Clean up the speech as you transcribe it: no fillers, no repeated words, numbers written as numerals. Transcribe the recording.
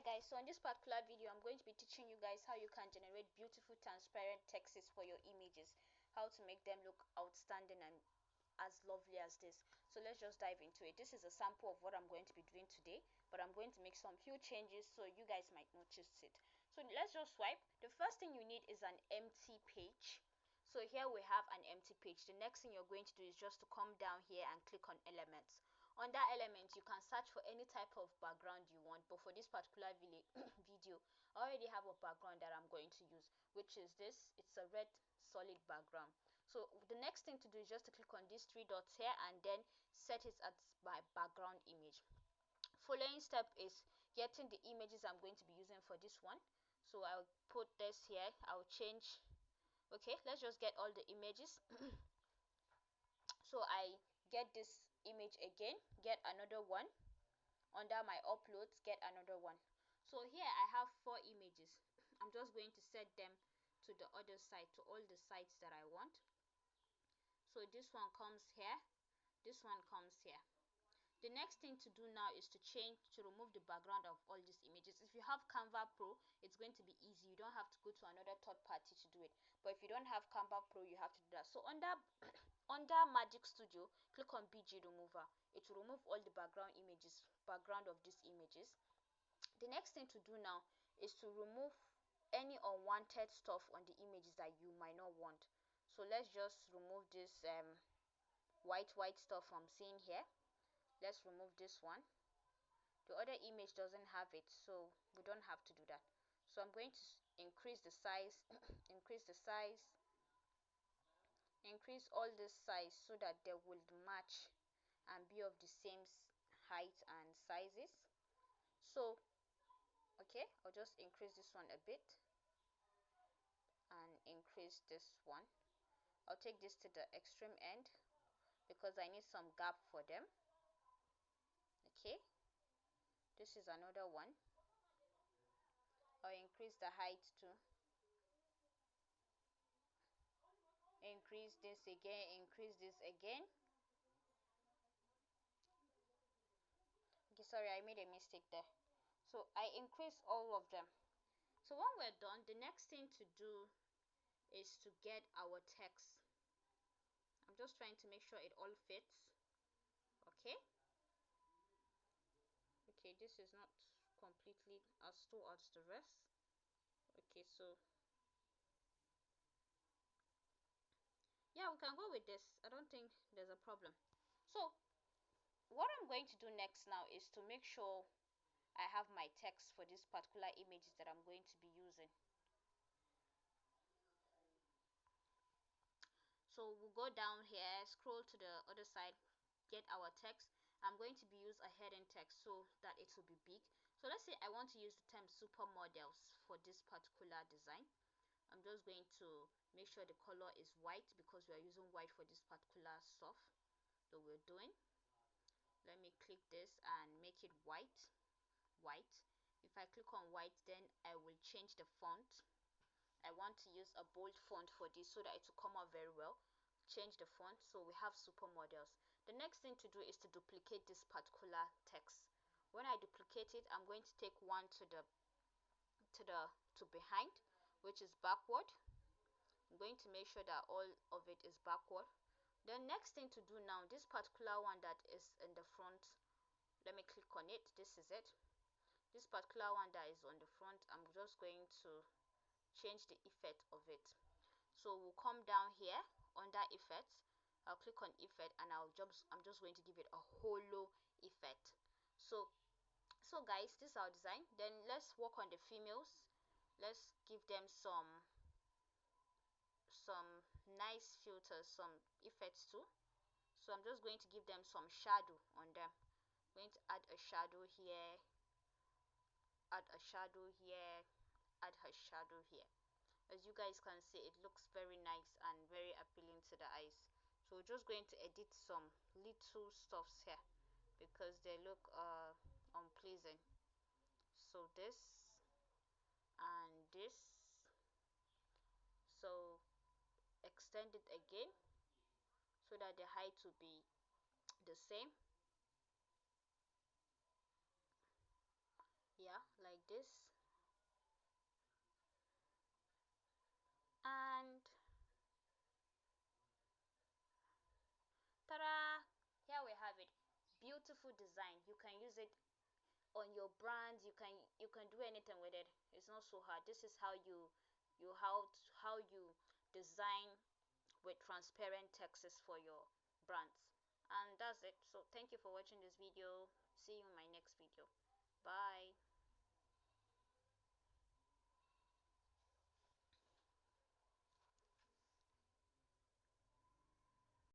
Hi guys, so in this particular video I'm going to be teaching you guys how you can generate beautiful transparent texts for your images, how to make them look outstanding and as lovely as this. So let's just dive into it. This is a sample of what I'm going to be doing today, but I'm going to make some few changes so you guys might notice it. So let's just swipe. The first thing you need is an empty page. So here we have an empty page. The next thing you're going to do is just to come down here and click on elements. On that element, you can search for any type of background you want, but for this particular video, I already have a background that I'm going to use, which is this. It's a red solid background. So the next thing to do is just to click on these three dots here and then set it as my background image. Following step is getting the images I'm going to be using for this one. So I'll put this here. I'll change. Okay, let's just get all the images. So I get this image again, get another one. Under my uploads, get another one. So here I have 4 images. I'm just going to set them to the other side, to all the sides that I want. So this one comes here, this one comes here. The next thing to do now is to remove the background of all these images. If you have Canva Pro, it's going to be easy. You don't have to go to another third party to do it. But if you don't have Canva Pro, you have to do that. So under Magic Studio, click on BG Remover. It will remove all the background of these images. The next thing to do now is to remove any unwanted stuff on the images that you might not want. So let's just remove this white stuff I'm seeing here. Let's remove this one. The other image doesn't have it, so we don't have to do that. So I'm going to increase the size, increase all this size so that they will match and be of the same height and sizes. So okay, I'll just increase this one a bit and increase this one. I'll take this to the extreme end because I need some gap for them. Okay, this is another one. I'll increase the height too. Increase this again, increase this again. Okay, sorry, I made a mistake there. So I increase all of them. So when we're done, the next thing to do is to get our text. I'm just trying to make sure it all fits. Okay, this is not completely as tall as the rest. Okay, so yeah, we can go with this. I don't think there's a problem. So what I'm going to do next now is to make sure I have my text for this particular images that I'm going to be using. So we'll go down here, scroll to the other side, get our text. I'm going to be use a heading text so that it will be big. So let's say I want to use the term supermodels for this particular design. I'm just going to make sure the color is white because we are using white for this particular stuff that we're doing. Let me click this and make it white. If I click on white, then I will change the font. I want to use a bold font for this so that it will come out very well. Change the font, so we have supermodels. The next thing to do is to duplicate this particular text. When I duplicate it, I'm going to take one to behind, which is backward. I'm going to make sure that all of it is backward. The next thing to do now, this particular one that is in the front, let me click on it. This is it. This particular one that is on the front, I'm just going to change the effect of it. So we'll come down here under effects. I'll click on effect and I'm just going to give it a holo effect. So guys, this is our design. Then let's work on the females. Let's give them some nice filters, some effects too. So I'm just going to give them some shadow on them. I'm going to add a shadow here, add a shadow here, add a shadow here. As you guys can see, it looks very nice and very appealing to the eyes. So we're just going to edit some little stuffs here because they look unpleasant. So this and this, so extend it again so that the height will be the same. Yeah, like like this, and ta-da, here we have it. Beautiful design. You can use it on your brand. You can do anything with it. It's not so hard. This is how how you design with transparent texts for your brands. And that's it. So thank you for watching this video. See you in my next video.